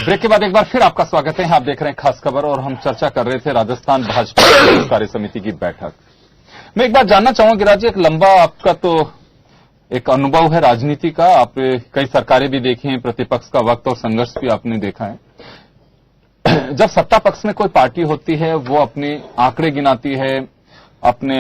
Break के बाद एक बार फिर आपका स्वागत है। आप देख रहे हैं खास खबर और हम चर्चा कर रहे थे राजस्थान भाजपा कार्य समिति की बैठक। मैं एक बात जानना चाहूंगा गिरिराज जी, एक लंबा आपका तो एक अनुभव है राजनीति का, आप कई सरकारें भी देखी हैं, प्रतिपक्ष का वक्त और संघर्ष भी आपने देखा है। जब सत्ता पक्ष में कोई पार्टी होती है वो अपने आंकड़े गिनाती है, अपने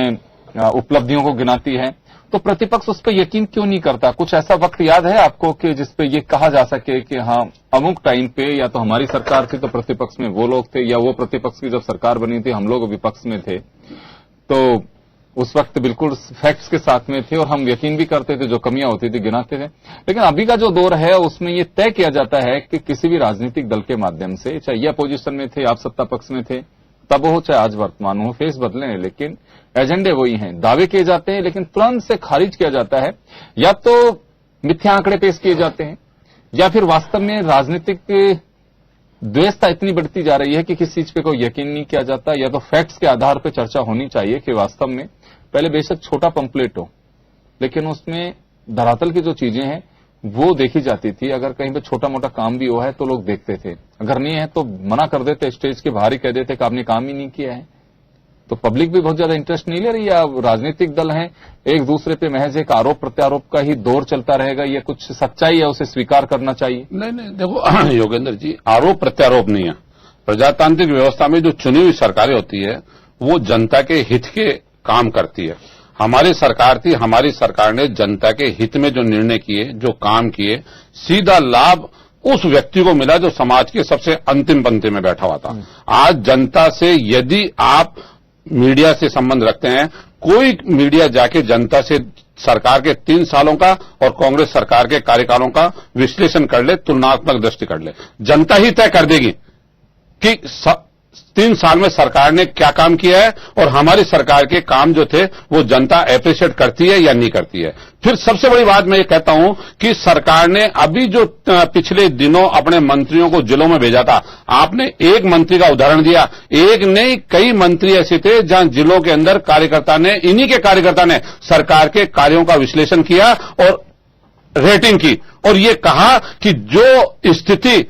उपलब्धियों को गिनाती है, तो प्रतिपक्ष उस पर यकीन क्यों नहीं करता? कुछ ऐसा वक्त याद है आपको कि जिसपे ये कहा जा सके कि हाँ अमुक टाइम पे या तो हमारी सरकार थी तो प्रतिपक्ष में वो लोग थे, या वो प्रतिपक्ष की जब सरकार बनी थी हम लोग विपक्ष में थे, तो उस वक्त बिल्कुल फैक्ट्स के साथ में थे और हम यकीन भी करते थे, जो कमियां होती थी गिनाते थे। लेकिन अभी का जो दौर है उसमें ये तय किया जाता है कि किसी भी राजनीतिक दल के माध्यम से, चाहे ये अपोजिशन में थे, आप सत्ता पक्ष में थे तब हो, चाहे आज वर्तमान हो, फेस बदले हैं लेकिन एजेंडे वही हैं, दावे किए जाते हैं लेकिन तुरंत से खारिज किया जाता है, या तो मिथ्या आंकड़े पेश किए जाते हैं या फिर वास्तव में राजनीतिक द्वेषता इतनी बढ़ती जा रही है कि किसी चीज पे कोई यकीन नहीं किया जाता, या तो फैक्ट्स के आधार पर चर्चा होनी चाहिए कि वास्तव में पहले बेशक छोटा पंपलेट हो लेकिन उसमें धरातल की जो चीजें हैं वो देखी जाती थी। अगर कहीं पे छोटा मोटा काम भी हुआ है तो लोग देखते थे, अगर नहीं है तो मना कर देते, स्टेज के बाहर ही कह देते कि आपने काम ही नहीं किया है। तो पब्लिक भी बहुत ज्यादा इंटरेस्ट नहीं ले रही है। राजनीतिक दल हैं, एक दूसरे पे महज एक आरोप प्रत्यारोप का ही दौर चलता रहेगा, ये कुछ सच्चाई है उसे स्वीकार करना चाहिए? नहीं देखो योगेंद्र जी, आरोप प्रत्यारोप नहीं है। प्रजातांत्रिक व्यवस्था में जो चुनी हुई सरकारें होती है वो जनता के हित के काम करती है। हमारी सरकार थी, हमारी सरकार ने जनता के हित में जो निर्णय किए, जो काम किए, सीधा लाभ उस व्यक्ति को मिला जो समाज के सबसे अंतिम पंक्ति में बैठा हुआ था। आज जनता से यदि आप मीडिया से संबंध रखते हैं, कोई मीडिया जाके जनता से सरकार के 3 सालों का और कांग्रेस सरकार के कार्यकालों का विश्लेषण कर ले, तुलनात्मक दृष्टि कर ले, जनता ही तय कर देगी कि 3 साल में सरकार ने क्या काम किया है और हमारी सरकार के काम जो थे वो जनता एप्रिशिएट करती है या नहीं करती है। फिर सबसे बड़ी बात मैं ये कहता हूं कि सरकार ने अभी जो पिछले दिनों अपने मंत्रियों को जिलों में भेजा था, आपने एक मंत्री का उदाहरण दिया, एक नहीं कई मंत्री ऐसे थे जहां जिलों के अंदर इन्हीं के कार्यकर्ता ने सरकार के कार्यों का विश्लेषण किया और रेटिंग की और ये कहा कि जो स्थिति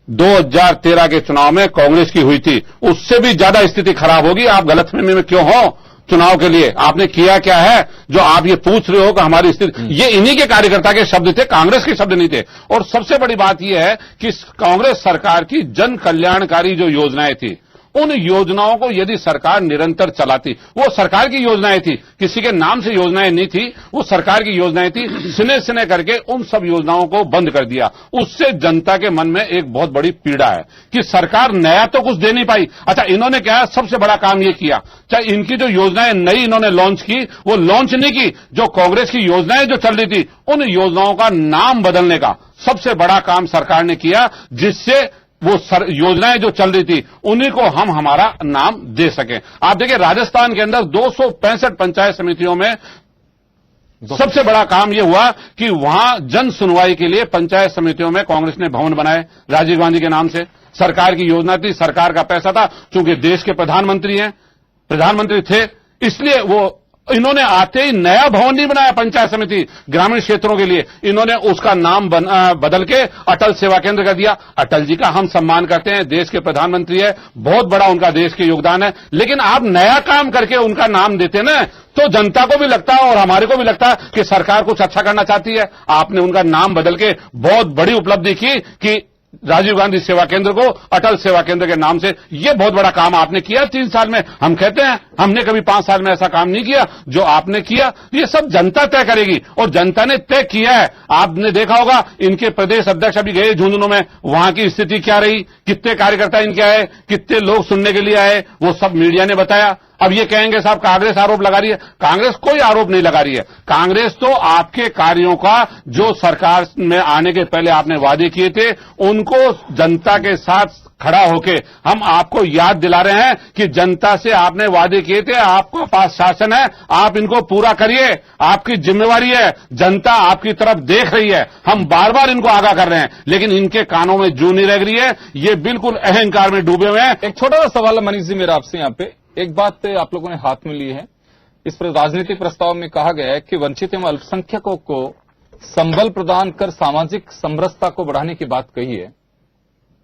2013 के चुनाव में कांग्रेस की हुई थी उससे भी ज्यादा स्थिति खराब होगी। आप गलतफहमी में क्यों हो? चुनाव के लिए आपने किया क्या है जो आप ये पूछ रहे हो कि हमारी स्थिति? ये इन्हीं के कार्यकर्ता के शब्द थे, कांग्रेस के शब्द नहीं थे। और सबसे बड़ी बात यह है कि कांग्रेस सरकार की जन कल्याणकारी जो योजनाएं थी, उन योजनाओं को यदि सरकार निरंतर चलाती, वो सरकार की योजनाएं थी, किसी के नाम से योजनाएं नहीं थी, वो सरकार की योजनाएं थी, सिने सिने करके उन सब योजनाओं को बंद कर दिया। उससे जनता के मन में एक बहुत बड़ी पीड़ा है कि सरकार नया तो कुछ दे नहीं पाई। अच्छा, इन्होंने क्या सबसे बड़ा काम ये किया, चाहे इनकी जो योजनाएं नई इन्होंने लॉन्च की वो लॉन्च नहीं की, जो कांग्रेस की योजनाएं जो चल रही थी उन योजनाओं का नाम बदलने का सबसे बड़ा काम सरकार ने किया, जिससे वो योजनाएं जो चल रही थी उन्हीं को हम हमारा नाम दे सकें। आप देखिए राजस्थान के अंदर 265 पंचायत समितियों में सबसे बड़ा काम यह हुआ कि वहां जन सुनवाई के लिए पंचायत समितियों में कांग्रेस ने भवन बनाए राजीव गांधी के नाम से। सरकार की योजना थी, सरकार का पैसा था, चूंकि देश के प्रधानमंत्री थे, इसलिए वो इन्होंने आते ही नया भवन नहीं बनाया पंचायत समिति ग्रामीण क्षेत्रों के लिए, इन्होंने उसका नाम बदल के अटल सेवा केंद्र कर दिया। अटल जी का हम सम्मान करते हैं, देश के प्रधानमंत्री है, बहुत बड़ा उनका देश के योगदान है, लेकिन आप नया काम करके उनका नाम देते ना तो जनता को भी लगता है और हमारे को भी लगता है कि सरकार कुछ अच्छा करना चाहती है। आपने उनका नाम बदल के बहुत बड़ी उपलब्धि की कि राजीव गांधी सेवा केंद्र को अटल सेवा केंद्र के नाम से, यह बहुत बड़ा काम आपने किया 3 साल में। हम कहते हैं हमने कभी 5 साल में ऐसा काम नहीं किया जो आपने किया। ये सब जनता तय करेगी और जनता ने तय किया है। आपने देखा होगा इनके प्रदेश अध्यक्ष अभी गए झुंझुनू में, वहां की स्थिति क्या रही, कितने कार्यकर्ता इनके आए, कितने लोग सुनने के लिए आए, वो सब मीडिया ने बताया। अब ये कहेंगे साहब कांग्रेस आरोप लगा रही है, कांग्रेस कोई आरोप नहीं लगा रही है। कांग्रेस तो आपके कार्यों का जो सरकार में आने के पहले आपने वादे किए थे उनको जनता के साथ खड़ा होके हम आपको याद दिला रहे हैं कि जनता से आपने वादे किए थे, आपके पास शासन है, आप इनको पूरा करिए, आपकी जिम्मेवारी है, जनता आपकी तरफ देख रही है। हम बार बार इनको आगाह कर रहे हैं लेकिन इनके कानों में जू नहीं लग रही है, ये बिल्कुल अहंकार में डूबे हुए हैं। एक छोटा सा सवाल है मनीष जी मेरा आपसे, यहाँ पे एक बात आप लोगों ने हाथ में ली है, इस पर राजनीतिक प्रस्ताव में कहा गया है कि वंचित एवं अल्पसंख्यकों को संबल प्रदान कर सामाजिक समरसता को बढ़ाने की बात कही है।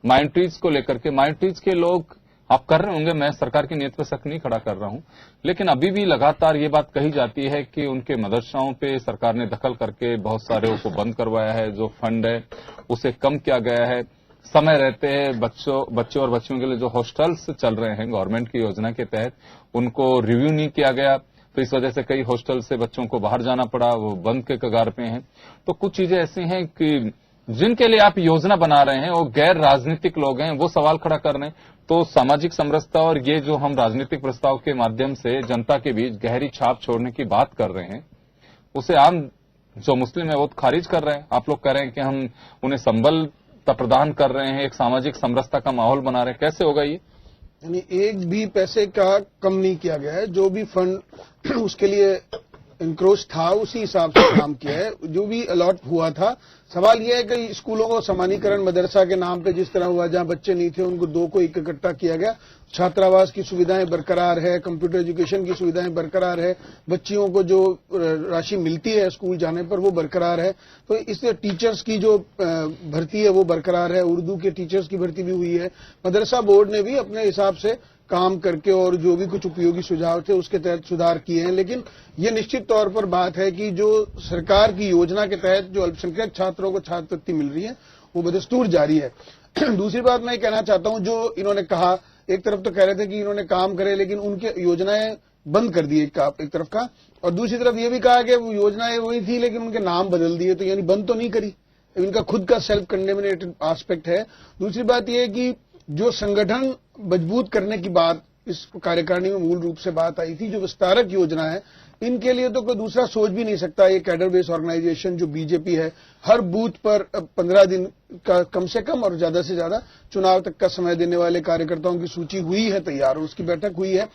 माइनॉरिटीज को लेकर के, माइनॉरिटीज के लोग आप कर रहे होंगे, मैं सरकार की नीयत पर शक नहीं खड़ा कर रहा हूं, लेकिन अभी भी लगातार ये बात कही जाती है कि उनके मदरसाओं पे सरकार ने दखल करके बहुत सारे को बंद करवाया है, जो फंड है उसे कम किया गया है, समय रहते हैं बच्चों और बच्चियों के लिए जो हॉस्टल्स चल रहे हैं गवर्नमेंट की योजना के तहत, उनको रिव्यू नहीं किया गया, तो इस वजह से कई हॉस्टल से बच्चों को बाहर जाना पड़ा, वो बंद के कगार पे हैं। तो कुछ चीजें ऐसी हैं कि जिनके लिए आप योजना बना रहे हैं वो गैर राजनीतिक लोग हैं, वो सवाल खड़ा कर रहे हैं। तो सामाजिक समरसता और ये जो हम राजनीतिक प्रस्ताव के माध्यम से जनता के बीच गहरी छाप छोड़ने की बात कर रहे हैं, उसे आम जो मुस्लिम है वो खारिज कर रहे हैं। आप लोग कह रहे हैं कि हम उन्हें संबल प्रदान कर रहे हैं, एक सामाजिक समरसता का माहौल बना रहे हैं, कैसे होगा ये? यानी एक भी पैसे का कम नहीं किया गया है, जो भी फंड उसके लिए इंक्रोच था उसी हिसाब से काम किया है, जो भी अलॉट हुआ था। सवाल यह है कि स्कूलों को समानीकरण मदरसा के नाम पे जिस तरह हुआ, जहां बच्चे नहीं थे उनको 2 को इकट्ठा किया गया, छात्रावास की सुविधाएं बरकरार है, कंप्यूटर एजुकेशन की सुविधाएं बरकरार है, बच्चियों को जो राशि मिलती है स्कूल जाने पर वो बरकरार है। तो इसलिए टीचर्स की जो भर्ती है वो बरकरार है, उर्दू के टीचर्स की भर्ती भी हुई है। मदरसा बोर्ड ने भी अपने हिसाब से काम करके और जो भी कुछ उपयोगी सुझाव थे उसके तहत सुधार किए हैं। लेकिन ये निश्चित तौर पर बात है कि जो सरकार की योजना के तहत जो अल्पसंख्यक छात्रों को छात्रवृत्ति मिल रही है वो बदस्तूर जारी है। दूसरी बात मैं कहना चाहता हूं, जो इन्होंने कहा, एक तरफ तो कह रहे थे कि इन्होंने काम करे लेकिन उनकी योजनाएं बंद कर दी एक तरफ का, और दूसरी तरफ ये भी कहा कि योजनाएं वही थी लेकिन उनके नाम बदल दिए, तो यानी बंद तो नहीं करी, इनका खुद का सेल्फ कंडेमिनेटेड एस्पेक्ट है। दूसरी बात यह है कि जो संगठन मजबूत करने की बात इस कार्यकारिणी में मूल रूप से बात आई थी, जो विस्तारक योजना है, इनके लिए तो कोई दूसरा सोच भी नहीं सकता। ये कैडर बेस ऑर्गेनाइजेशन जो बीजेपी है, हर बूथ पर 15 दिन का कम से कम और ज्यादा से ज्यादा चुनाव तक का समय देने वाले कार्यकर्ताओं की सूची हुई है तैयार, और उसकी बैठक हुई है।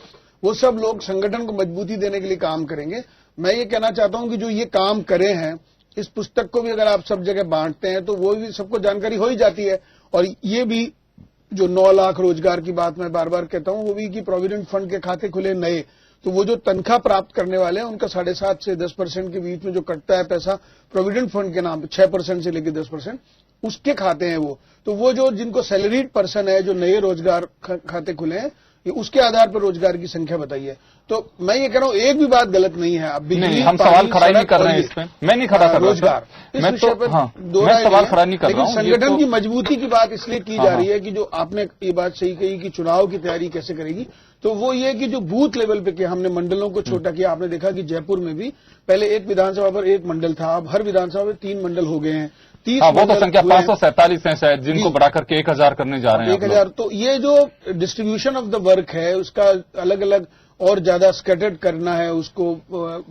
वो सब लोग संगठन को मजबूती देने के लिए काम करेंगे। मैं ये कहना चाहता हूं कि जो ये काम करे हैं, इस पुस्तक को भी अगर आप सब जगह बांटते हैं तो वो भी सबको जानकारी हो ही जाती है। और ये भी जो 9 लाख रोजगार की बात मैं बार बार कहता हूं, वो भी कि प्रोविडेंट फंड के खाते खुले नए, तो वो जो तनख्वाह प्राप्त करने वाले हैं उनका 7.5 से 10% के बीच में जो कटता है पैसा प्रोविडेंट फंड के नाम पे, 6% से लेकर 10% उसके खाते हैं वो। तो वो जो जिनको सैलरीड पर्सन है, जो नए रोजगार खाते खुले हैं, ये उसके आधार पर रोजगार की संख्या बताइए। तो मैं ये कह रहा हूं एक भी बात गलत नहीं है। अब नहीं, हम सवाल खड़ा नहीं कर रहे हैं इसमें, मैं नहीं खड़ा कर रहा रोजगार इस विषय पर मैं सवाल खड़ा नहीं कर रहा हूं। संगठन की मजबूती की बात इसलिए की जा रही है कि जो आपने ये बात सही कही कि चुनाव की तैयारी कैसे करेगी, तो वो ये कि जो बूथ लेवल पे किया, हमने मंडलों को छोटा किया। आपने देखा कि जयपुर में भी पहले एक विधानसभा पर 1 मंडल था, अब हर विधानसभा में 3 मंडल हो गए हैं। 30 वो तो संख्या 547 है शायद, जिनको बढ़ा करके 1000 करने जा रहे हैं 1000। तो ये जो डिस्ट्रीब्यूशन ऑफ द वर्क है उसका अलग अलग और ज्यादा स्कैटर्ड करना है, उसको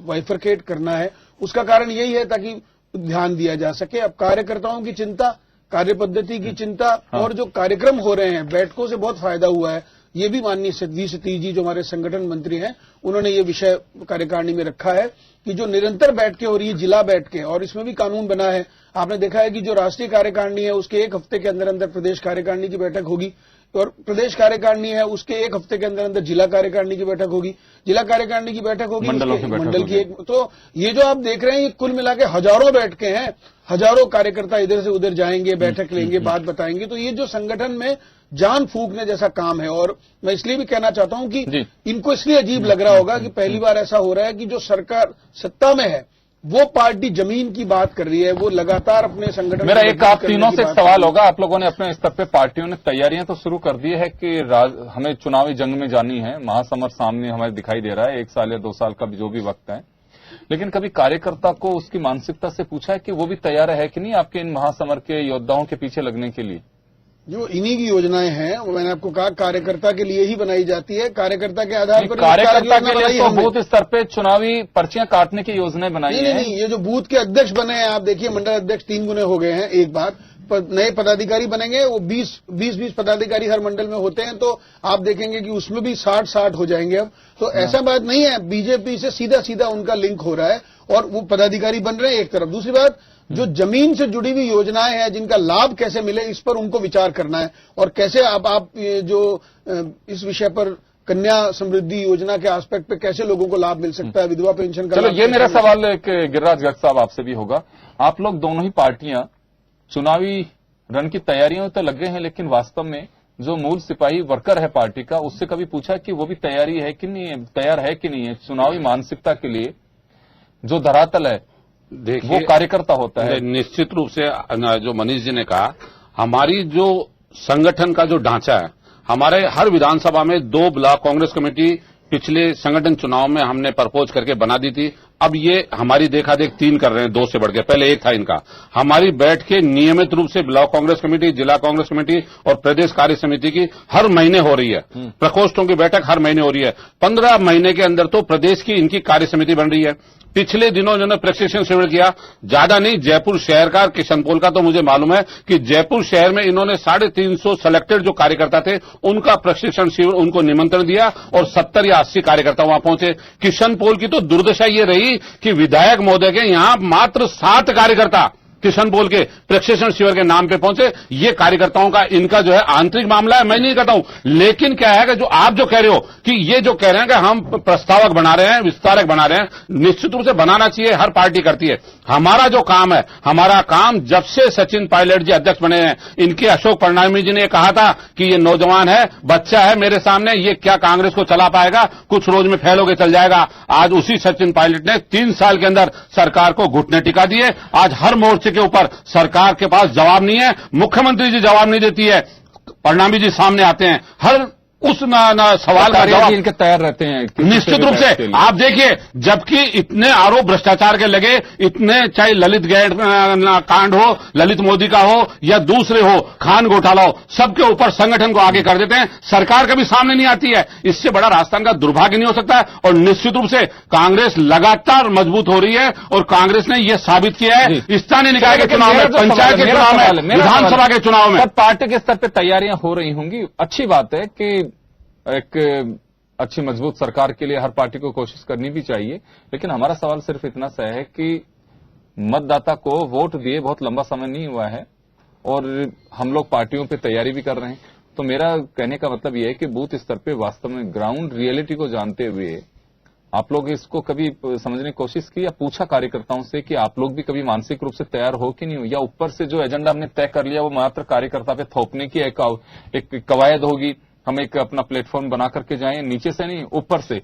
वाइफरकेट करना है, उसका कारण यही है ताकि ध्यान दिया जा सके। अब कार्यकर्ताओं की चिंता, कार्य पद्धति की चिंता और जो कार्यक्रम हो रहे हैं, बैठकों से बहुत फायदा हुआ है। ये भी माननीय वी सतीश जी जो हमारे संगठन मंत्री हैं, उन्होंने ये विषय कार्यकारिणी में रखा है कि जो निरंतर बैठकें हो रही है, जिला बैठकें, और इसमें भी कानून बना है। आपने देखा है कि जो राष्ट्रीय कार्यकारिणी है उसके 1 हफ्ते के अंदर अंदर प्रदेश कार्यकारिणी की बैठक होगी, और प्रदेश कार्यकारिणी है उसके 1 हफ्ते के अंदर अंदर जिला कार्यकारिणी की बैठक होगी, जिला कार्यकारिणी की बैठक होगी मंडल की एक। तो ये जो आप देख रहे हैं, ये कुल मिला के हजारों बैठकें हैं, हजारों कार्यकर्ता इधर से उधर जाएंगे, बैठक लेंगे, बात बताएंगे। तो ये जो संगठन में जान फूंकने जैसा काम है। और मैं इसलिए भी कहना चाहता हूं कि इनको इसलिए अजीब लग रहा होगा कि पहली बार ऐसा हो रहा है कि जो सरकार सत्ता में है वो पार्टी जमीन की बात कर रही है, वो लगातार अपने संगठन। मेरा एक आप तीनों से सवाल होगा, आप लोगों ने अपने स्तर पे पार्टियों ने तैयारियां तो शुरू कर दी है कि हमें चुनावी जंग में जानी है, महासमर सामने हमें दिखाई दे रहा है, 1 साल या 2 साल का जो भी वक्त है। लेकिन कभी कार्यकर्ता को उसकी मानसिकता से पूछा है कि वो भी तैयार है कि नहीं आपके इन महासमर के योद्धाओं के पीछे लगने के लिए? जो इन्हीं की योजनाएं हैं, वो मैंने आपको कहा कार्यकर्ता के लिए ही बनाई जाती है, कार्यकर्ता के आधार पर। कार्यकर्ता के लिए तो बूथ स्तर पे चुनावी पर्चियां काटने की योजनाएं बनाई है। नहीं, ये जो बूथ के अध्यक्ष बने हैं, आप देखिए मंडल अध्यक्ष 3 गुने हो गए हैं। एक बात, नए पदाधिकारी बनेंगे, वो 20 पदाधिकारी हर मंडल में होते हैं, तो आप देखेंगे कि उसमें भी 60 हो जाएंगे अब। तो ऐसा बात नहीं है, बीजेपी से सीधा सीधा उनका लिंक हो रहा है और वो पदाधिकारी बन रहे हैं एक तरफ। दूसरी बात, जो जमीन से जुड़ी हुई योजनाएं हैं, जिनका लाभ कैसे मिले, इस पर उनको विचार करना है। और कैसे आप जो इस विषय पर कन्या समृद्धि योजना के एस्पेक्ट पे कैसे लोगों को लाभ मिल सकता है, विधवा पेंशन का। चलो, ये मेरा सवाल गिरिराज गर्ग साहब आपसे भी होगा। आप लोग दोनों ही पार्टियां चुनावी रन की तैयारियों तो लगे हैं, लेकिन वास्तव में जो मूल सिपाही वर्कर है पार्टी का, उससे कभी पूछा कि वो भी तैयारी है कि नहीं है, तैयार है कि नहीं है चुनावी मानसिकता के लिए? जो धरातल है वो कार्यकर्ता होता है। निश्चित रूप से जो मनीष जी ने कहा, हमारी जो संगठन का जो ढांचा है, हमारे हर विधानसभा में 2 ब्लॉक कांग्रेस कमेटी पिछले संगठन चुनाव में हमने प्रपोज करके बना दी थी। अब ये हमारी देखा देख 3 कर रहे हैं, 2 से बढ़ के, पहले 1 था इनका। हमारी बैठ के नियमित रूप से ब्लॉक कांग्रेस कमेटी, जिला कांग्रेस कमेटी और प्रदेश कार्य समिति की हर महीने हो रही है। प्रकोष्ठों की बैठक हर महीने हो रही है। 15 महीने के अंदर तो प्रदेश की इनकी कार्य समिति बन रही है। पिछले दिनों इन्होंने प्रशिक्षण शिविर किया, ज्यादा नहीं, जयपुर शहर का, किशनपोल का तो मुझे मालूम है कि जयपुर शहर में इन्होंने 350 सेलेक्टेड जो कार्यकर्ता थे उनका प्रशिक्षण शिविर, उनको निमंत्रण दिया और 70 या 80 कार्यकर्ता वहां पहुंचे। किशनपोल की तो दुर्दशा ये रही कि विधायक महोदय के यहां मात्र 7 कार्यकर्ता किशनपोल के प्रशिक्षण शिविर के नाम पे पहुंचे। ये कार्यकर्ताओं का, इनका जो है आंतरिक मामला है, मैं नहीं कहता हूं। लेकिन क्या है कि जो आप जो कह रहे हो कि ये जो कह रहे हैं कि हम प्रस्तावक बना रहे हैं, विस्तारक बना रहे हैं, निश्चित रूप से बनाना चाहिए, हर पार्टी करती है। हमारा जो काम है, हमारा काम जब से सचिन पायलट जी अध्यक्ष बने हैं, इनके अशोक परनामी जी ने कहा था कि ये नौजवान है, बच्चा है मेरे सामने, ये क्या कांग्रेस को चला पाएगा, कुछ रोज में फेल होकर चल जाएगा। आज उसी सचिन पायलट ने 3 साल के अंदर सरकार को घुटने टिका दिए। आज हर मोर्चे के ऊपर सरकार के पास जवाब नहीं है, मुख्यमंत्री जी जवाब नहीं देती है, परनामी जी सामने आते हैं, हर उस सवाल का जवाब इनके तैयार रहते हैं। निश्चित रूप से आप देखिए, जबकि इतने आरोप भ्रष्टाचार के लगे, इतने चाहे ललित गेट कांड हो, ललित मोदी का हो या दूसरे हो, खान घोटाला हो, सबके ऊपर संगठन को आगे कर देते हैं, सरकार कभी सामने नहीं आती है। इससे बड़ा राजस्थान का दुर्भाग्य नहीं हो सकता है। और निश्चित रूप से कांग्रेस लगातार मजबूत हो रही है और कांग्रेस ने यह साबित किया है स्थानीय निकाय के चुनाव में, पंचायत के चुनाव में, विधानसभा के चुनाव में। पार्टी के स्तर पर तैयारियां हो रही होंगी, अच्छी बात है कि एक अच्छी मजबूत सरकार के लिए हर पार्टी को कोशिश करनी भी चाहिए। लेकिन हमारा सवाल सिर्फ इतना सा है कि मतदाता को वोट दिए बहुत लंबा समय नहीं हुआ है और हम लोग पार्टियों पे तैयारी भी कर रहे हैं। तो मेरा कहने का मतलब यह है कि बूथ स्तर पे वास्तव में ग्राउंड रियलिटी को जानते हुए आप लोग इसको कभी समझने की कोशिश की या पूछा कार्यकर्ताओं से कि आप लोग भी कभी मानसिक रूप से तैयार हो कि नहीं हो, या ऊपर से जो एजेंडा हमने तय कर लिया वो मात्र कार्यकर्ता पे थोपने की एक कवायद होगी, हम एक अपना प्लेटफॉर्म बना करके जाएं, नीचे से नहीं ऊपर से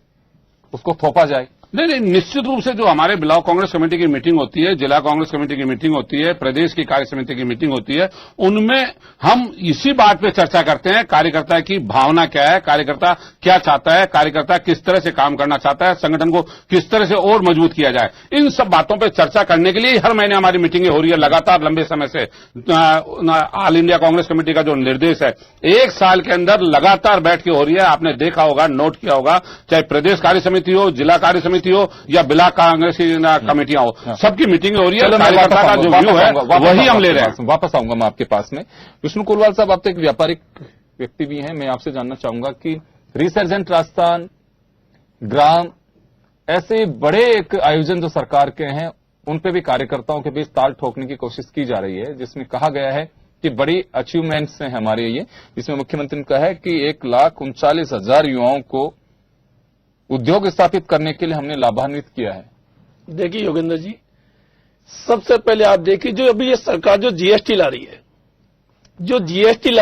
उसको थोपा जाए? नहीं, निश्चित रूप से जो हमारे ब्लॉक कांग्रेस कमेटी की मीटिंग होती है, जिला कांग्रेस कमेटी की मीटिंग होती है, प्रदेश की कार्य समिति की मीटिंग होती है, उनमें हम इसी बात पे चर्चा करते हैं कार्यकर्ता की भावना क्या है, कार्यकर्ता क्या चाहता है, कार्यकर्ता किस तरह से काम करना चाहता है, संगठन को किस तरह से और मजबूत किया जाए। इन सब बातों पर चर्चा करने के लिए हर महीने हमारी मीटिंगें हो रही है लगातार लंबे समय से। ऑल इंडिया कांग्रेस कमेटी का जो निर्देश है, 1 साल के अंदर लगातार बैठ के हो रही है। आपने देखा होगा, नोट किया होगा, चाहे प्रदेश कार्य समिति हो, जिला कार्य समिति हो या ब्लॉक कांग्रेस की कमेटियां हो, सबकी मीटिंग हो रही है। कार्यकर्ता का जो व्यू है वही हम ले रहे हैं। वापस आऊंगा मैं आपके पास में। विष्णु कोलवाल साहब, आप तो एक व्यापारिक व्यक्ति भी हैं, मैं आपसे जानना चाहूंगा कि रिसर्जेंट राजस्थान, ग्राम, ऐसे बड़े एक आयोजन जो सरकार के हैं उन पे भी कार्यकर्ताओं के बीच ताल ठोकने की कोशिश की जा रही है, जिसमें कहा गया है कि बड़ी अचीवमेंट्स हैं हमारे ये, जिसमें मुख्यमंत्री ने कहा है कि 1,39,000 युवाओं को उद्योग स्थापित करने के लिए हमने लाभान्वित किया है। देखिए योगेंद्र जी, सबसे पहले आप देखिए जो अभी ये सरकार जो जीएसटी ला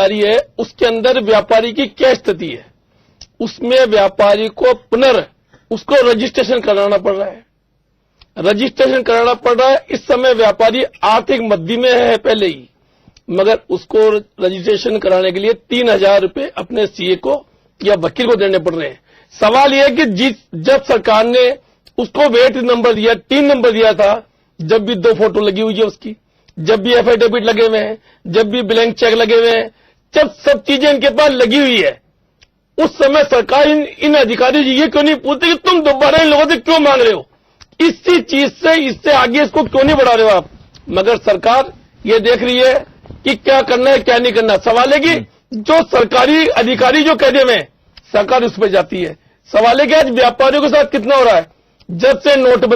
रही है, उसके अंदर व्यापारी की क्या स्थिति है, उसमें व्यापारी को उसको रजिस्ट्रेशन कराना पड़ रहा है। इस समय व्यापारी आर्थिक मद्दी में है पहले ही, मगर उसको रजिस्ट्रेशन कराने के लिए 3,000 रुपए अपने सीए को या वकील को देने पड़ रहे हैं। सवाल यह है कि जब सरकार ने उसको वेट नंबर दिया, 3 नंबर दिया था, जब भी 2 फोटो लगी हुई है उसकी, जब भी एफिडेविट लगे हुए हैं, जब भी ब्लैंक चेक लगे हुए हैं, जब सब चीजें इनके पास लगी हुई है, उस समय सरकार इन अधिकारी जी ये क्यों नहीं पूछते कि तुम दोबारा इन लोगों से क्यों मांग रहे हो, इसी चीज से इससे आगे इसको क्यों नहीं बढ़ा रहे हो आप। मगर सरकार ये देख रही है कि क्या करना है क्या नहीं करना। सवाल है कि जो सरकारी अधिकारी जो कह रहे हैं सरकार उस पर जाती है। सवाल है कि आज व्यापारियों के साथ कितना हो रहा है, जब से नोटबंदी